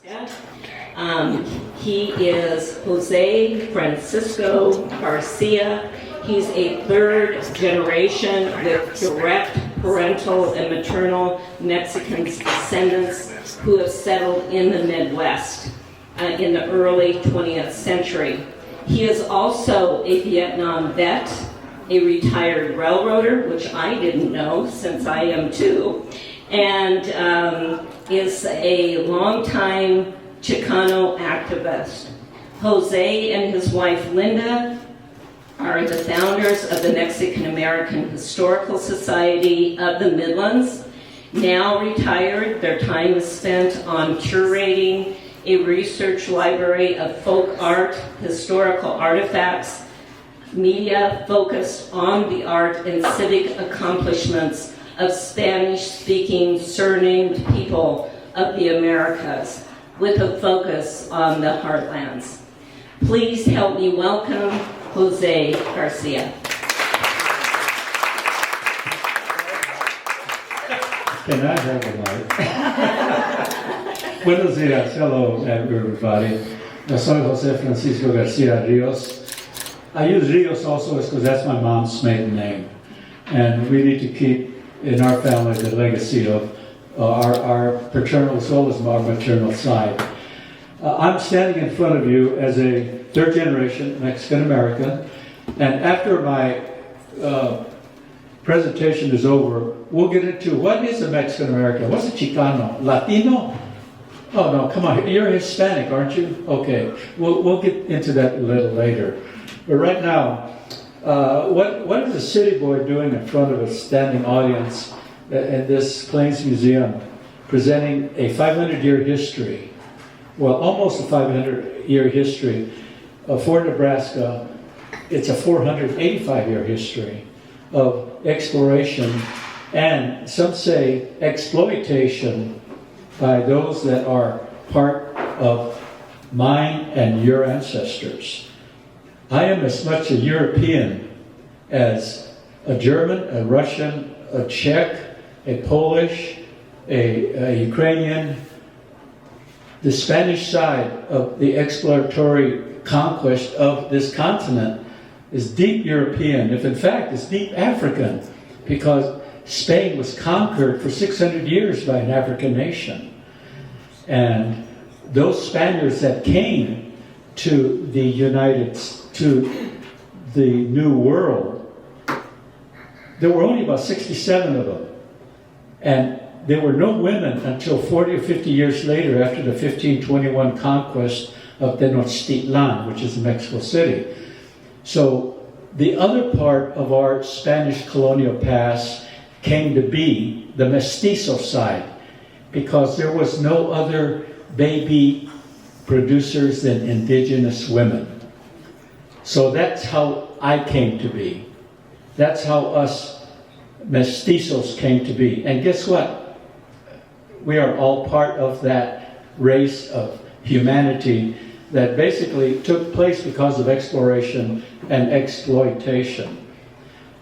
He is José Francisco Garcia. He's a third generation with direct parental and maternal Mexican descendants who have settled in the Midwest in the early 20th century. He is also a Vietnam vet, a retired railroader, which I didn't know since I am too, and is a longtime Chicano activist. Jose and his wife Linda are the founders of the Mexican American Historical Society of the Midlands. Now retired, their time is spent on curating a research library of folk art, historical artifacts, media focused on the art and civic accomplishments of Spanish-speaking surnamed people of the Americas, with a focus on the heartlands. Please help me welcome José Garcia. Can I have a mic? Buenos días. Hello, everybody. Soy José Francisco Garcia Rios. I use Rios also because that's my mom's maiden name. And we need to keep in our family the legacy of our paternal as well as our maternal side. I'm standing in front of you as a third generation Mexican American, and after my presentation is over, we'll get into what is a Mexican American, what's a Chicano, Latino? Oh no, come on, you're Hispanic, aren't you? Okay, we'll get into that a little later. But right now, what is a city boy doing in front of a standing audience in this Plains Museum, presenting a 500-year history, well, almost a 500-year history for Nebraska. It's a 485-year history of exploration and, some say, exploitation by those that are part of mine and your ancestors. I am as much a European as a German, a Russian, a Czech, a Polish, a Ukrainian. The Spanish side of the exploratory conquest of this continent is deep European, if in fact it's deep African, because Spain was conquered for 600 years by an African nation. And those Spaniards that came to the New World, there were only about 67 of them. And there were no women until 40 or 50 years later, after the 1521 conquest of Tenochtitlan, which is Mexico City. So the other part of our Spanish colonial past came to be the mestizo side, because there was no other baby producers than indigenous women. So that's how I came to be. That's how us mestizos came to be. And guess what? We are all part of that race of humanity that basically took place because of exploration and exploitation.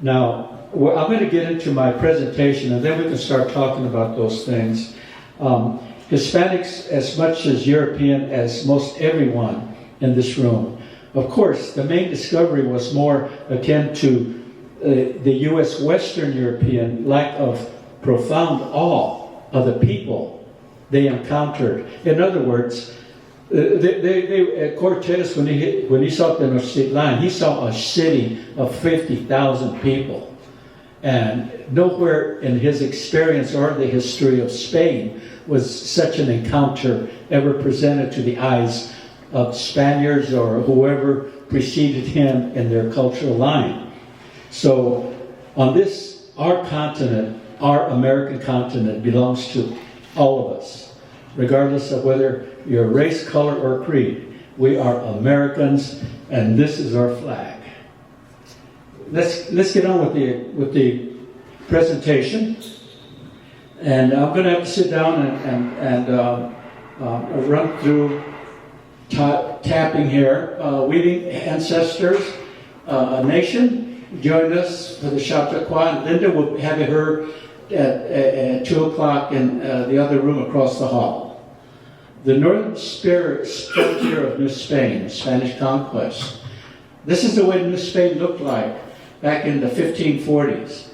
Now, I'm going to get into my presentation and then we can start talking about those things. Hispanics, as much as European as most everyone in this room. Of course, the main discovery was more akin to the U.S. Western European lack of profound awe of the people they encountered. In other words, Cortez, when he saw Tenochtitlan, he saw a city of 50,000 people. And nowhere in his experience or the history of Spain was such an encounter ever presented to the eyes of Spaniards or whoever preceded him in their cultural line. So on this, our continent, our American continent, belongs to all of us, regardless of whether you're race, color, or creed. We are Americans, and this is our flag. Let's get on with the presentation, and I'm going to have to sit down and run through tapping here. Weaving Ancestors, a Nation joined us for the Chautauqua, and Linda will have her at 2 o'clock in the other room across the hall. the northern frontier of New Spain, Spanish conquest. This is the way New Spain looked like back in the 1540s,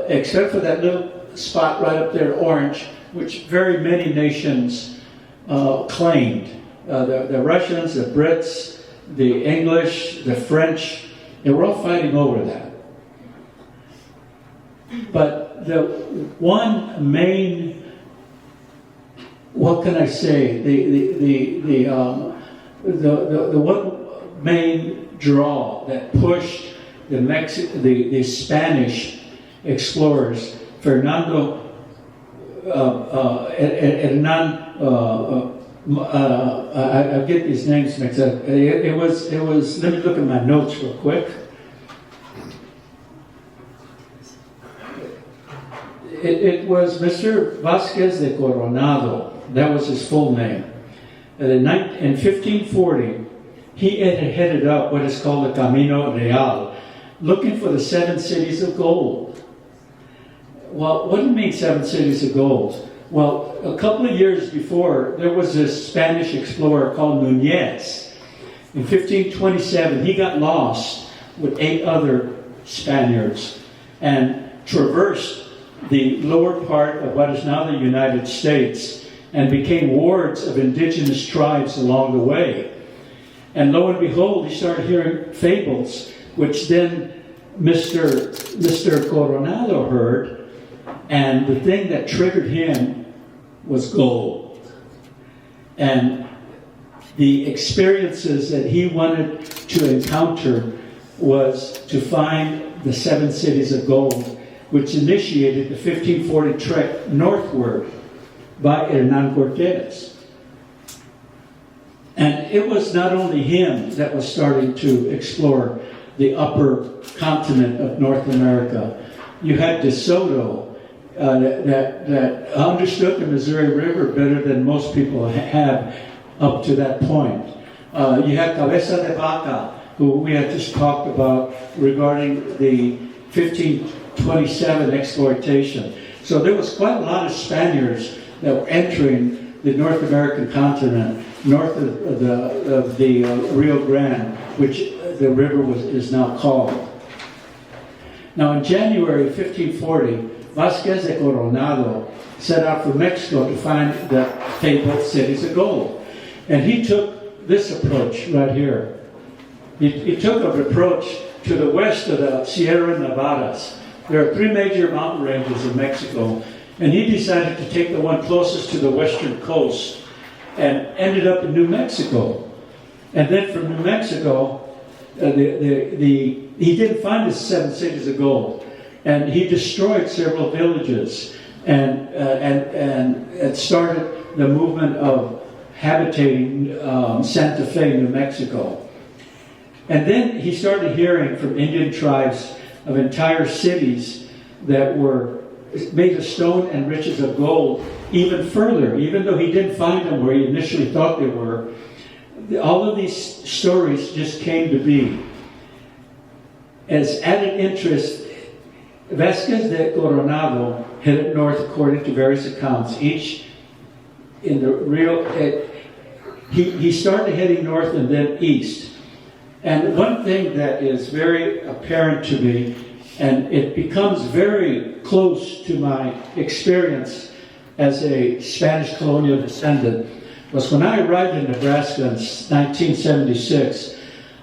except for that little spot right up there, orange, which very many nations claimed. The Russians, the Brits, the English, the French, they were all fighting over that. But the one main, what can I say? The one main draw that pushed the Spanish explorers, Fernando I get these names mixed up. It was. Let me look at my notes real quick. It was Mr. Vasquez de Coronado. That was his full name. And in 1540, he had headed up what is called the Camino Real, looking for the 7 cities of gold. Well, what do you mean 7 cities of gold? Well, a couple of years before, there was this Spanish explorer called Núñez. In 1527, he got lost with 8 other Spaniards and traversed the lower part of what is now the United States and became wards of indigenous tribes along the way. And lo and behold, he started hearing fables, which then Mr. Coronado heard, and the thing that triggered him was gold. And the experiences that he wanted to encounter was to find the 7 cities of gold, which initiated the 1540 trek northward by Hernán Cortés. And it was not only him that was starting to explore the upper continent of North America. You had De Soto that understood the Missouri River better than most people have up to that point. You had Cabeza de Vaca, who we had just talked about regarding the 1527 exploitation. So there was quite a lot of Spaniards that were entering the North American continent north of the Rio Grande, which the river is now called. Now in January 1540, Vasquez de Coronado set out for Mexico to find the fabled cities of gold. And he took this approach right here. He took an approach to the west of the Sierra Nevadas. There are 3 major mountain ranges in Mexico, and he decided to take the one closest to the western coast and ended up in New Mexico. And then from New Mexico, he didn't find the 7 cities of gold, and he destroyed several villages and started the movement of habitating Santa Fe, New Mexico. And then he started hearing from Indian tribes of entire cities that were made of stone and riches of gold even further, even though he didn't find them where he initially thought they were. All of these stories just came to be. As added interest, Vasquez de Coronado headed north according to various accounts, each in the real... He started heading north and then east. And one thing that is very apparent to me, and it becomes very close to my experience as a Spanish colonial descendant, was when I arrived in Nebraska in 1976,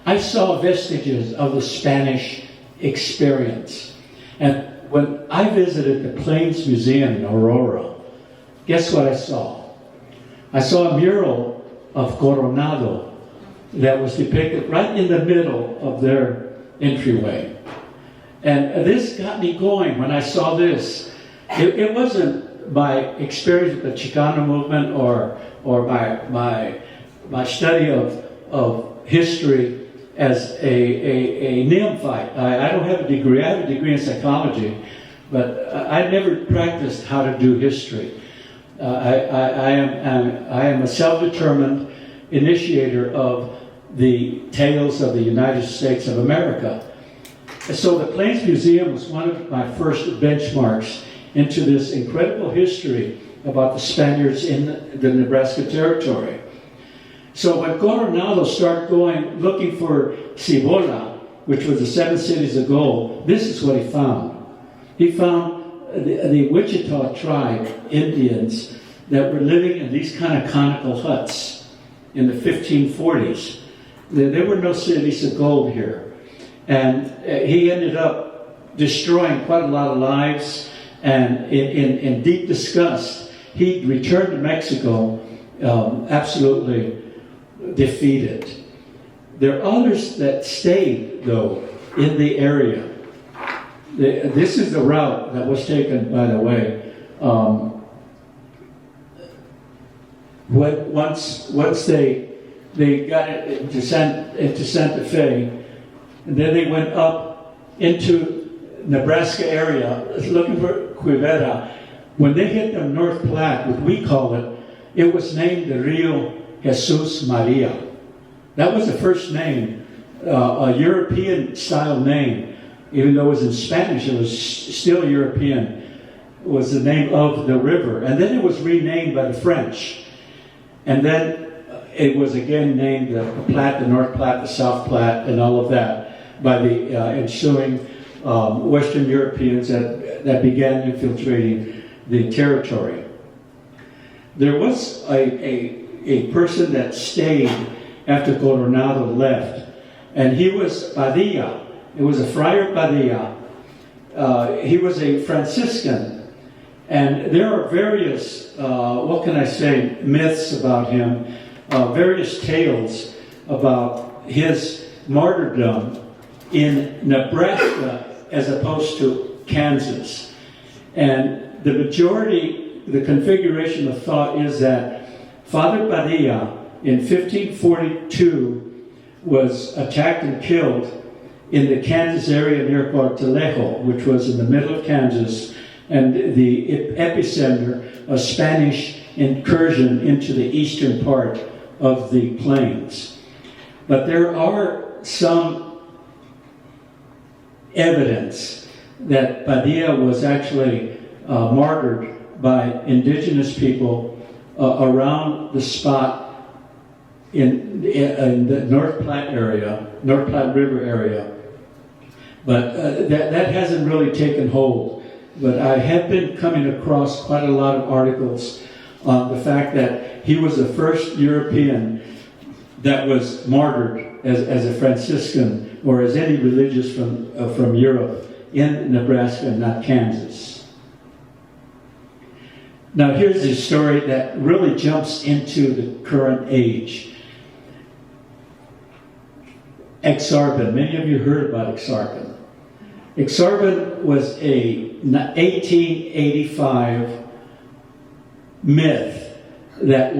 I saw vestiges of the Spanish experience. And when I visited the Plains Museum in Aurora, guess what I saw? I saw a mural of Coronado that was depicted right in the middle of their entryway. And this got me going when I saw this. It wasn't my experience with the Chicano movement or my study of history as a neophyte. I don't have a degree. I have a degree in psychology, but I never practiced how to do history. I am a self-determined initiator of the tales of the United States of America. And so the Plains Museum was one of my first benchmarks into this incredible history about the Spaniards in the Nebraska Territory. So when Coronado started looking for Cibola, which was the 7 cities of gold, this is what he found. He found the Wichita tribe, Indians, that were living in these kind of conical huts in the 1540s. There were no cities of gold here. And he ended up destroying quite a lot of lives, and in deep disgust, he returned to Mexico absolutely defeated. There are others that stayed, though, in the area. This is the route that was taken, by the way. Once they got into Santa Fe, and then they went up into Nebraska area looking for Quivera. When they hit the North Platte, what we call it, it was named the Rio Jesus Maria. That was the first name, a European-style name. Even though it was in Spanish, it was still European. It was the name of the river. And then it was renamed by the French. And then it was again named the Platte, the North Platte, the South Platte, and all of that by the ensuing Western Europeans that began infiltrating the territory. There was a person that stayed after Coronado left, and he was Padilla. It was a Friar Padilla. He was a Franciscan, and there are various, myths about him, various tales about his martyrdom in Nebraska as opposed to Kansas. And the majority, the configuration of thought is that Father Padilla in 1542 was attacked and killed in the Kansas area near Cuartelejo, which was in the middle of Kansas, and the epicenter of Spanish incursion into the eastern part of the plains. But there are some evidence that Padilla was actually martyred by indigenous people around the spot in the North Platte area, North Platte River area. But that hasn't really taken hold. But I have been coming across quite a lot of articles on the fact that he was the first European that was martyred as a Franciscan or as any religious from Europe in Nebraska, not Kansas. Now here's a story that really jumps into the current age. Exarban. Many of you heard about Exarban. Exarban was a 1885 myth that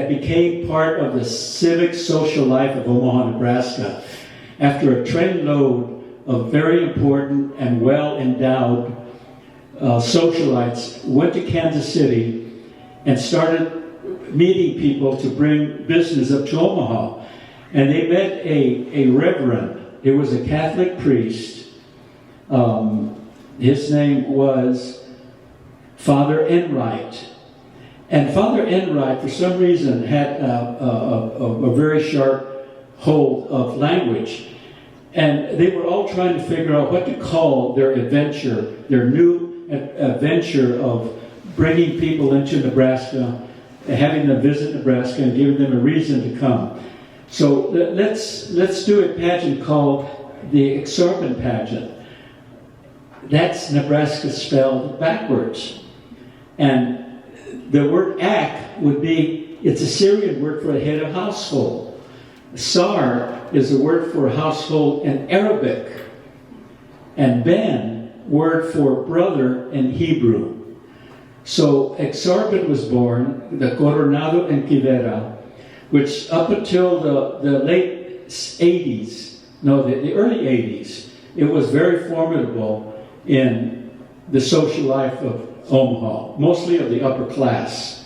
became part of the civic social life of Omaha, Nebraska, after a trainload of very important and well-endowed socialites went to Kansas City and started meeting people to bring business up to Omaha. And they met a reverend. It was a Catholic priest. His name was Father Enright. And Father Enright, for some reason, had a very sharp hold of language. And they were all trying to figure out what to call their adventure, their new adventure of bringing people into Nebraska, having them visit Nebraska, and giving them a reason to come. So let's do a pageant called the Exarban pageant. That's Nebraska spelled backwards. And the word ak would be, it's a Syrian word for a head of household. Sar is a word for household in Arabic. And ben, word for brother in Hebrew. So Exarban was born, the Coronado and Quivera, which up until the late 80s, the early 80s, it was very formidable in the social life of Omaha, mostly of the upper class.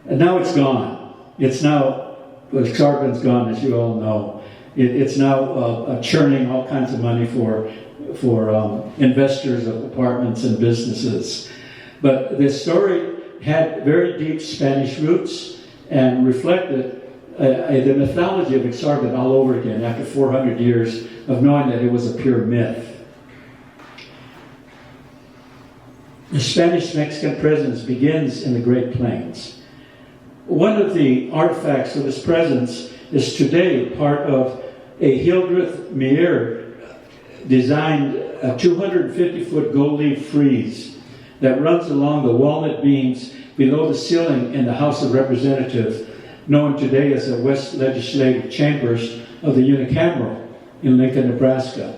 And now it's gone. It's now, Exarban's gone, as you all know. It's now churning all kinds of money for investors of apartments and businesses. But this story had very deep Spanish roots and reflected the mythology of Exarban all over again after 400 years of knowing that it was a pure myth. The Spanish-Mexican presence begins in the Great Plains. One of the artifacts of this presence is today part of a Hildreth Meir designed a 250-foot gold leaf frieze that runs along the walnut beams below the ceiling in the House of Representatives, known today as the West Legislative Chambers of the Unicameral in Lincoln, Nebraska.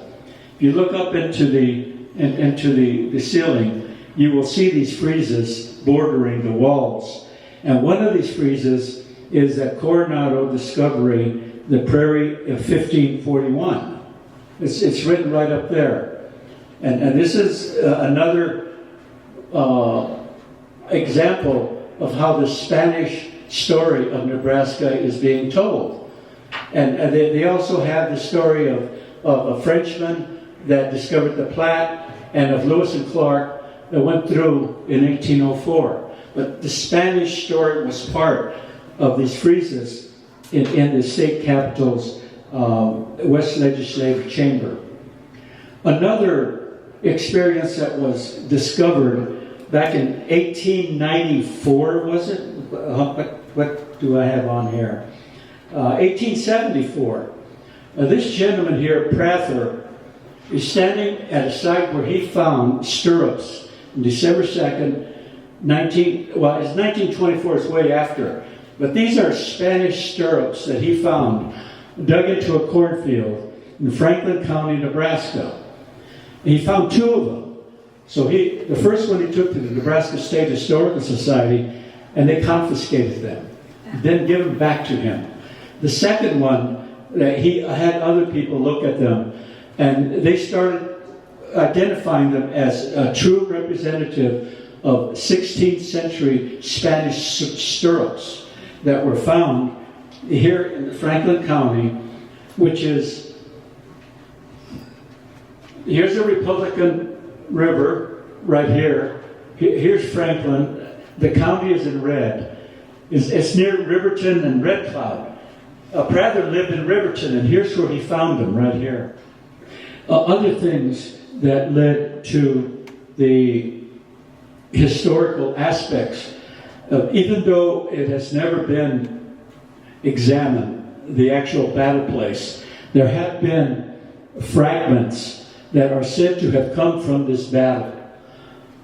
If you look up into the ceiling, you will see these friezes bordering the walls. And one of these friezes is that Coronado discovery, the Prairie of 1541. It's written right up there. And this is another example of how the Spanish story of Nebraska is being told. And they also have the story of a Frenchman that discovered the Platte and of Lewis and Clark that went through in 1804. But the Spanish story was part of these friezes in the state capitol's West Legislative Chamber. Another experience that was discovered back in 1894, was it? What do I have on here? 1874. This gentleman here, Prather, is standing at a site where he found stirrups on December 2nd, it's 1924, it's way after. But these are Spanish stirrups that he found dug into a cornfield in Franklin County, Nebraska. And he found two of them. So the first one he took to the Nebraska State Historical Society, and they confiscated them, then give them back to him. The second one, he had other people look at them, and they started identifying them as a true representative of 16th century Spanish stirrups that were found here in Franklin County, which is, here's a Republican river right here. Here's Franklin. The county is in red. It's near Riverton and Red Cloud. Prather lived in Riverton, and here's where he found them, right here. Other things that led to the historical aspects of, even though it has never been examined, the actual battle place, there have been fragments that are said to have come from this battle.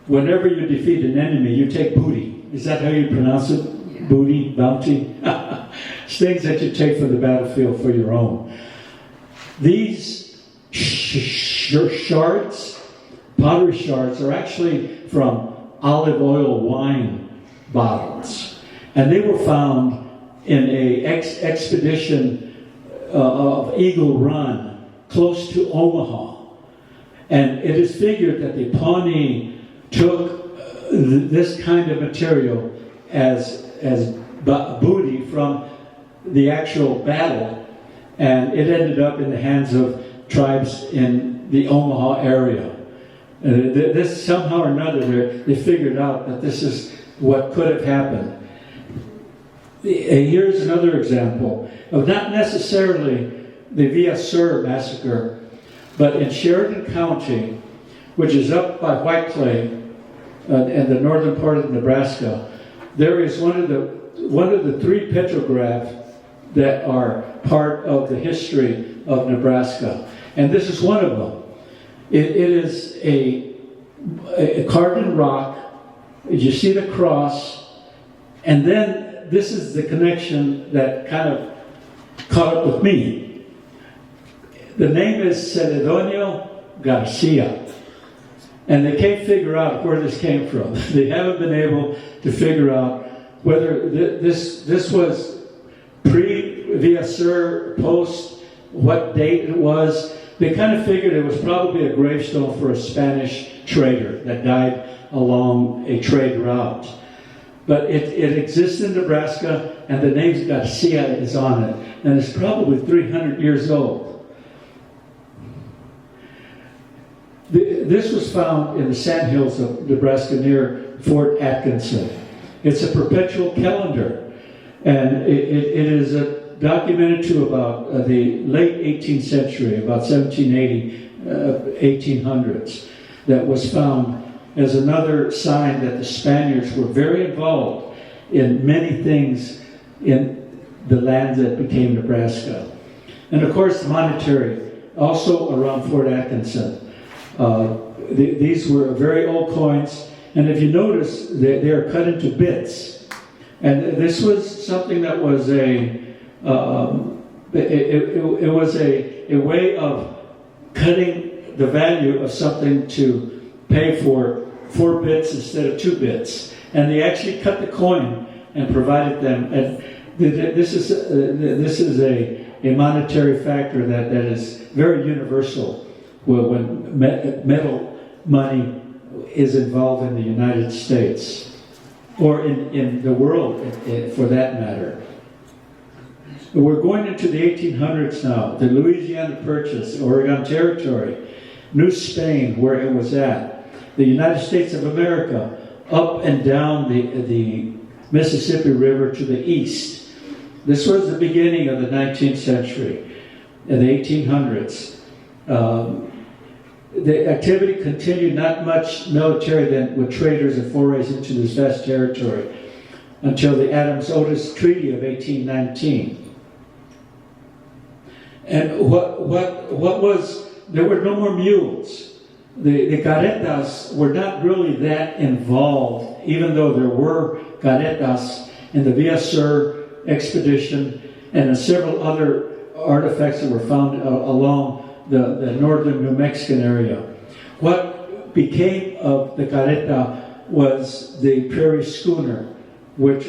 Whenever you defeat an enemy, you take booty. Is that how you pronounce it? Yeah. Booty, bounty? It's things that you take from the battlefield for your own. These shards, pottery shards, are actually from olive oil wine bottles. And they were found in an expedition of Eagle Run, close to Omaha. And it is figured that the Pawnee took this kind of material as booty from the actual battle, and it ended up in the hands of tribes in the Omaha area. This somehow or another, they figured out that this is what could have happened. Here's another example of not necessarily the Villa Sur massacre, but in Sheridan County, which is up by White Clay in the northern part of Nebraska, there is one of the three petrographs that are part of the history of Nebraska, and this is one of them. It is a carved rock. You see the cross, and then this is the connection that kind of caught up with me. The name is Celedonio Garcia, and they can't figure out where this came from. They haven't been able to figure out whether this was pre-Villa Sur, post, what date it was. They kind of figured it was probably a gravestone for a Spanish trader that died along a trade route. But it exists in Nebraska, and the name Garcia is on it, and it's probably 300 years old. This was found in the sandhills of Nebraska near Fort Atkinson. It's a perpetual calendar, and it is documented to about the late 18th century, about 1780, 1800s, that was found as another sign that the Spaniards were very involved in many things in the land that became Nebraska. And of course, monetary, also around Fort Atkinson. These were very old coins, and if you notice, they are cut into bits. And this was something that was it was a way of cutting the value of something to pay for 4 bits instead of 2 bits. And they actually cut the coin and provided them. And this is a monetary factor that is very universal when metal money is involved in the United States, or in the world for that matter. We're going into the 1800s now. The Louisiana Purchase, Oregon Territory, New Spain, where it was at, the United States of America, up and down the Mississippi River to the east. This was the beginning of the 19th century, in the 1800s. The activity continued, not much military then, with traders and forays into this vast territory, until the Adams-Otis Treaty of 1819. And what was, there were no more mules. The carretas were not really that involved, even though there were carretas in the Villa Sur expedition and in several other artifacts that were found along the northern New Mexican area. What became of the carreta was the prairie schooner, which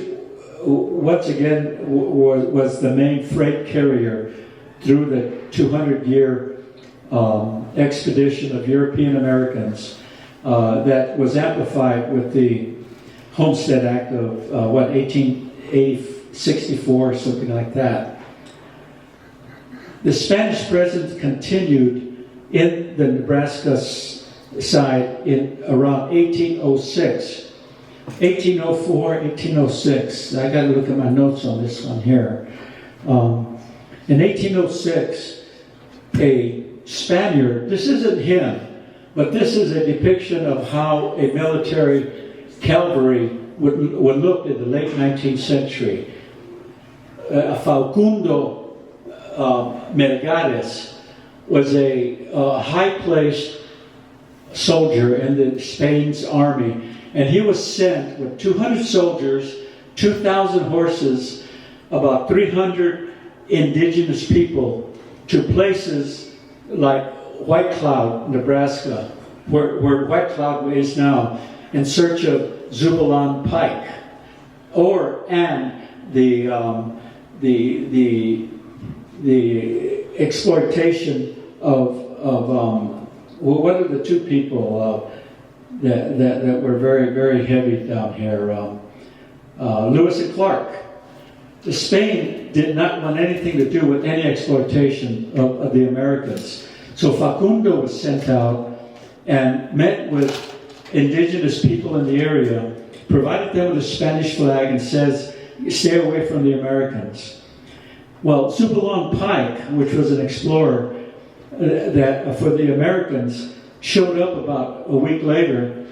once again was the main freight carrier through the 200-year expedition of European Americans that was amplified with the Homestead Act of 1864, something like that. The Spanish presence continued in the Nebraska side in around 1806, 1804, 1806. I got to look at my notes on this one here. In 1806, a Spaniard, this isn't him, but this is a depiction of how a military cavalry would look in the late 19th century. Facundo Melgares was a high-placed soldier in the Spain's army, and he was sent with 200 soldiers, 2,000 horses, about 300 indigenous people to places like White Cloud, Nebraska, where White Cloud is now, in search of Zubalon pike, and the exploitation of what are the two people that were very, very heavy down here? Lewis and Clark. Spain did not want anything to do with any exploitation of the Americans. So Facundo was sent out and met with indigenous people in the area, provided them with a Spanish flag, and says, stay away from the Americans. Well, Zubalon Pike, which was an explorer that for the Americans, showed up about a week later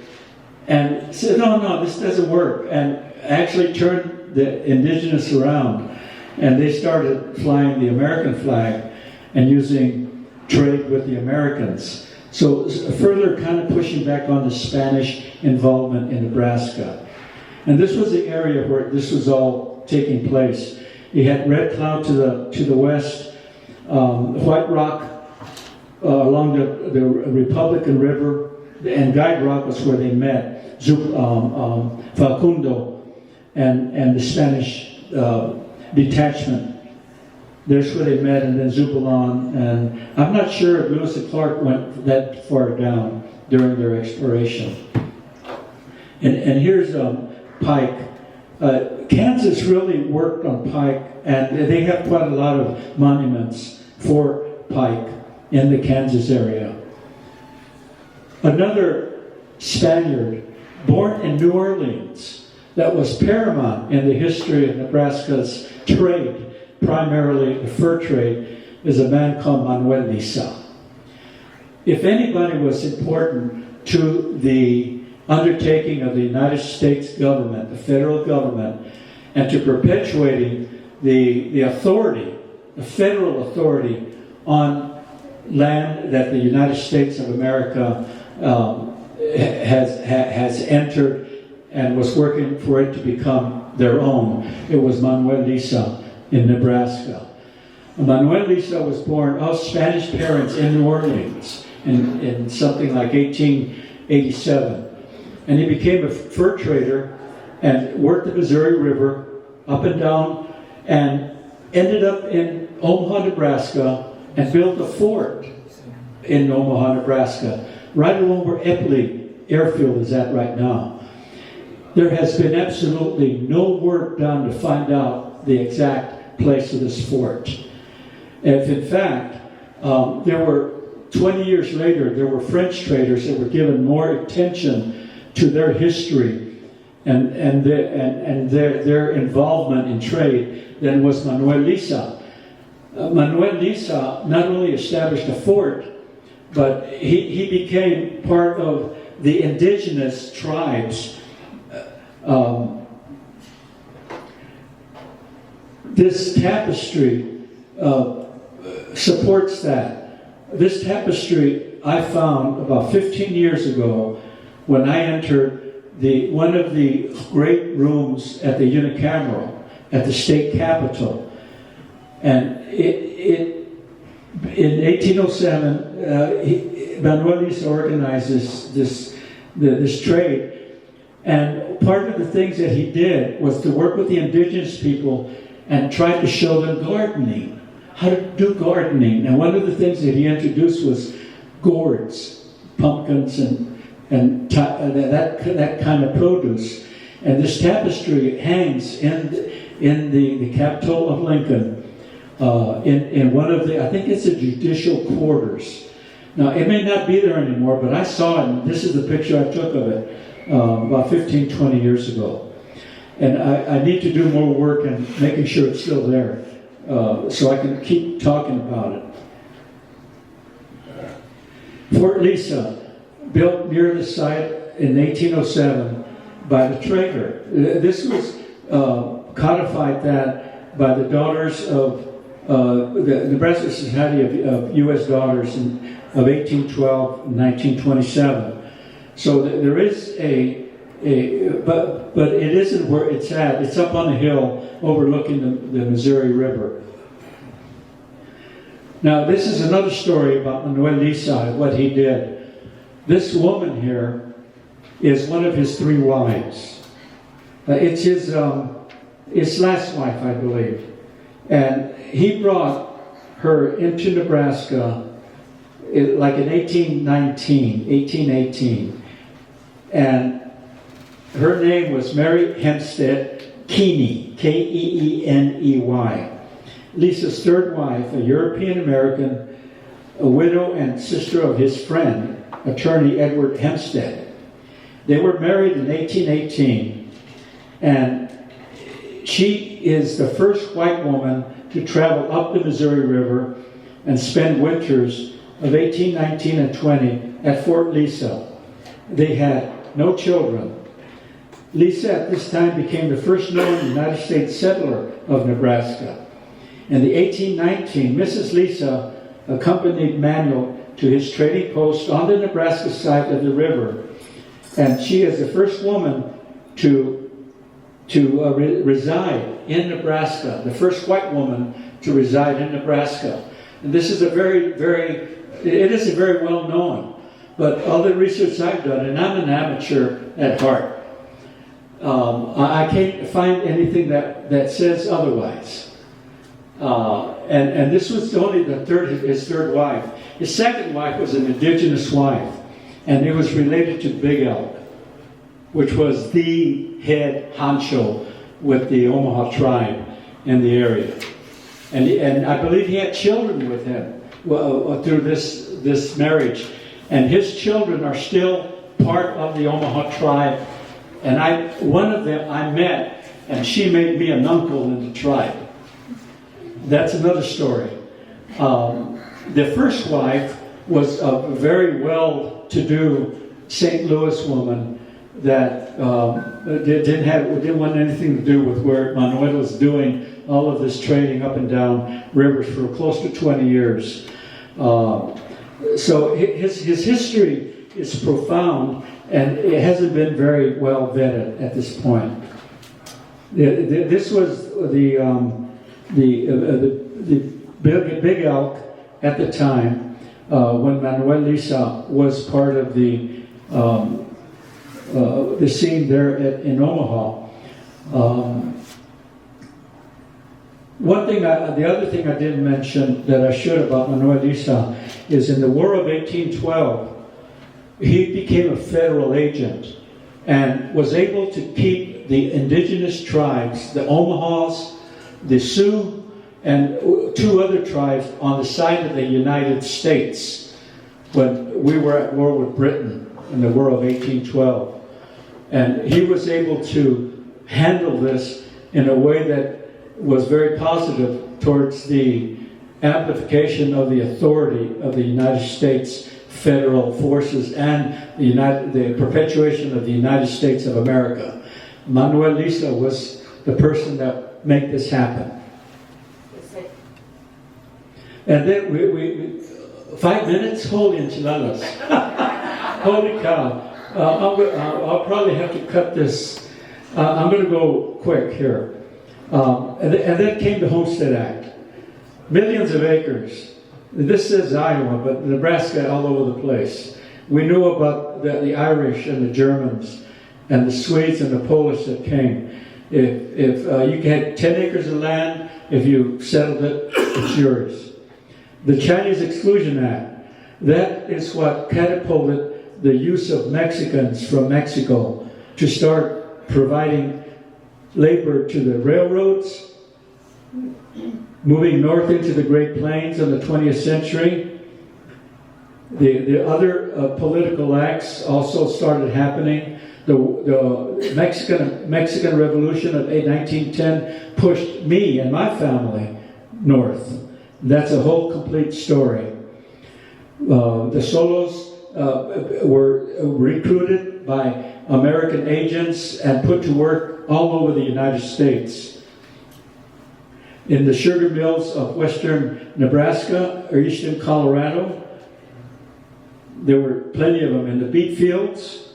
and said, no, this doesn't work, and actually turned the indigenous around, and they started flying the American flag and using trade with the Americans. So further kind of pushing back on the Spanish involvement in Nebraska. And this was the area where this was all taking place. You had Red Cloud to the west, White Rock along the Republican River, and Guide Rock was where they met. Facundo and the Spanish detachment. There's where they met, and then Zubalon. And I'm not sure if Lewis and Clark went that far down during their exploration. And here's Pike. Kansas really worked on Pike, and they have quite a lot of monuments for Pike in the Kansas area. Another Spaniard born in New Orleans, that was paramount in the history of Nebraska's trade, primarily the fur trade, is a man called Manuel Lisa. If anybody was important to the undertaking of the United States government, the federal government, and to perpetuating the authority, the federal authority on land that the United States of America has entered and was working for it to become their own, it was Manuel Lisa in Nebraska. Manuel Lisa was born of Spanish parents in New Orleans in something like 1887. And he became a fur trader and worked the Missouri River up and down and ended up in Omaha, Nebraska, and built a fort in Omaha, Nebraska, right along where Eppley Airfield is at right now. There has been absolutely no work done to find out the exact place of this fort. If in fact, there were 20 years later, there were French traders that were given more attention to their history and their involvement in trade than was Manuel Lisa. Manuel Lisa not only established a fort, but he became part of the indigenous tribes. This tapestry supports that. This tapestry I found about 15 years ago when I entered one of the great rooms at the unicameral at the state capitol. And in 1807, Manuel Lisa organized this trade. And part of the things that he did was to work with the indigenous people and try to show them gardening, how to do gardening. And one of the things that he introduced was gourds, pumpkins, and that kind of produce. And this tapestry hangs in the Capitol of Lincoln, in one of the, I think it's the judicial quarters. Now, it may not be there anymore, but I saw it, and this is the picture I took of it about 15, 20 years ago. And I need to do more work in making sure it's still there, so I can keep talking about it. Fort Lisa, built near the site in 1807 by the trader. This was codified that by the daughters of the Nebraska Society of U.S. Daughters of 1812 and 1927. So there is but it isn't where it's at. It's up on a hill overlooking the Missouri River. Now, this is another story about Manuel Lisa, what he did. This woman here is one of his 3 wives. It's his last wife, I believe. And he brought her into Nebraska like in 1818. And her name was Mary Hempstead Keeney, Keeney. Lisa's 3rd wife, a European-American, a widow and sister of his friend, attorney Edward Hempstead. They were married in 1818, and she is the first white woman to travel up the Missouri River and spend winters of 18, 19, and 20 at Fort Lisa. They had no children. Lisa at this time became the first known United States settler of Nebraska. In the 1819, Mrs. Lisa accompanied Manuel to his trading post on the Nebraska side of the river. And she is the first woman to reside in Nebraska, the first white woman to reside in Nebraska. And this is it isn't very well known, but all the research I've done, and I'm an amateur at heart, I can't find anything that says otherwise. And this was only his third wife. His second wife was an indigenous wife, and it was related to Big Elk, which was the head honcho with the Omaha tribe in the area. And I believe he had children with him through this marriage. And his children are still part of the Omaha tribe And one of them I met, and she made me an uncle in the tribe. That's another story. The first wife was a very well-to-do St. Louis woman that didn't want anything to do with where Manuel was doing all of this trading up and down rivers for close to 20 years. So his history is profound, and it hasn't been very well vetted at this point. This was the big elk at the time when Manuel Lisa was part of the scene there in Omaha. The other thing I didn't mention that I should about Manuel Lisa is in the War of 1812, he became a federal agent and was able to keep the indigenous tribes, the Omahas, the Sioux, and two other tribes on the side of the United States when we were at war with Britain in the War of 1812. And he was able to handle this in a way that was very positive towards the amplification of the authority of the United States federal forces and the perpetuation of the United States of America. Manuel Lisa was the person that made this happen. And then we 5 minutes? Holy enchiladas. Holy cow. I'll probably have to cut this. I'm going to go quick here. And then came the Homestead Act. Millions of acres. This says Iowa, but Nebraska all over the place. We knew about the Irish and the Germans and the Swedes and the Polish that came. If you had 10 acres of land, if you settled it, it's yours. The Chinese Exclusion Act, that is what catapulted the use of Mexicans from Mexico to start providing labor to the railroads, moving north into the Great Plains in the 20th century. The other political acts also started happening. The Mexican Revolution of 1910 pushed me and my family north. That's a whole complete story. The Solos were recruited by American agents and put to work all over the United States. In the sugar mills of western Nebraska or eastern Colorado, there were plenty of them. In the beet fields,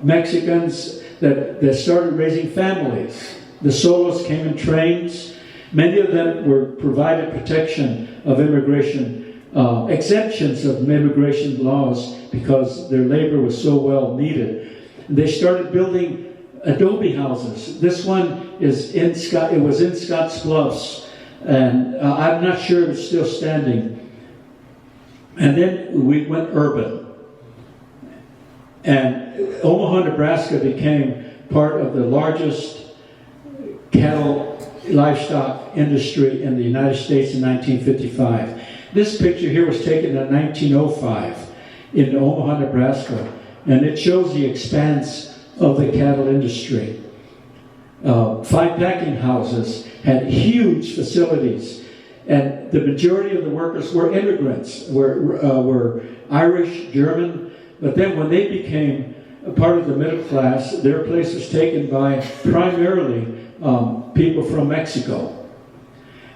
Mexicans that started raising families. The Solos came in trains. Many of them were provided protection of immigration, exemptions of immigration laws because their labor was so well needed. They started building adobe houses. This one is it was in Scotts Bluffs, and I'm not sure if it's still standing. And then we went urban. And Omaha, Nebraska became part of the largest cattle livestock industry in the United States in 1955. This picture here was taken in 1905 in Omaha, Nebraska, and it shows the expanse of the cattle industry. 5 packing houses had huge facilities, and the majority of the workers were immigrants, were Irish, German, but then when they became a part of the middle class, their place was taken by primarily people from Mexico.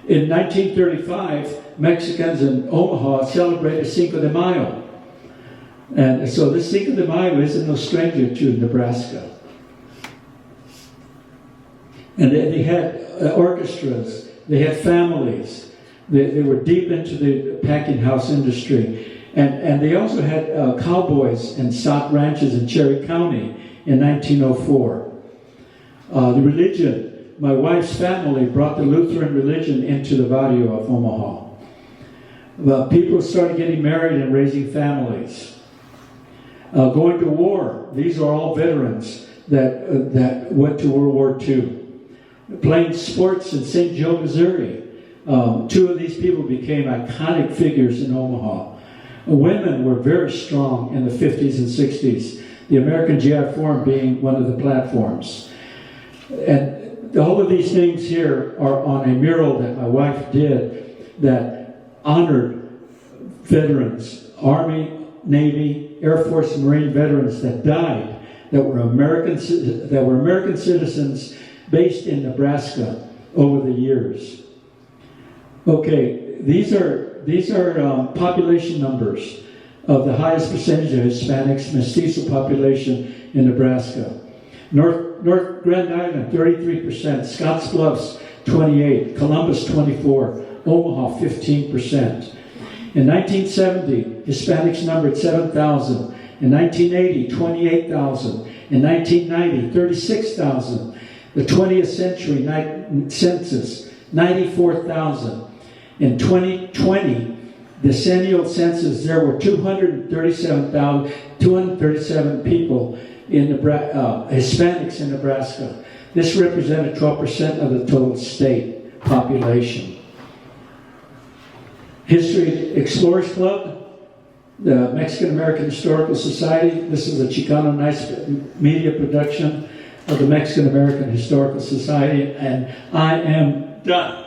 In 1935, Mexicans in Omaha celebrated Cinco de Mayo. And so this Cinco de Mayo isn't no stranger to Nebraska. And they had orchestras, they had families, they were deep into the packing house industry. And they also had cowboys and stock ranches in Cherry County in 1904. The religion, my wife's family brought the Lutheran religion into the barrio of Omaha. People started getting married and raising families. Going to war, these are all veterans that went to World War II. Playing sports in St. Joe, Missouri. 2 of these people became iconic figures in Omaha. Women were very strong in the 50s and 60s. the American GI Forum being one of the platforms. And all of these things here are on a mural that my wife did that honored veterans, Army, Navy, Air Force, and Marine veterans that died, that were American citizens based in Nebraska over the years. Okay, these are population numbers of the highest percentage of Hispanics, mestizo population in Nebraska. North Grand Island, 33%, Scottsbluffs, 28%, Columbus, 24%, Omaha, 15%. In 1970, Hispanics numbered 7,000. In 1980, 28,000. In 1990, 36,000. The 20th century census, 94,000. In 2020, decennial census, there were 237 people in Hispanics in Nebraska. This represented 12% of the total state population. History Explorers Club, the Mexican American Historical Society. This is a Chicano Nice media production of the Mexican American Historical Society, and I am done.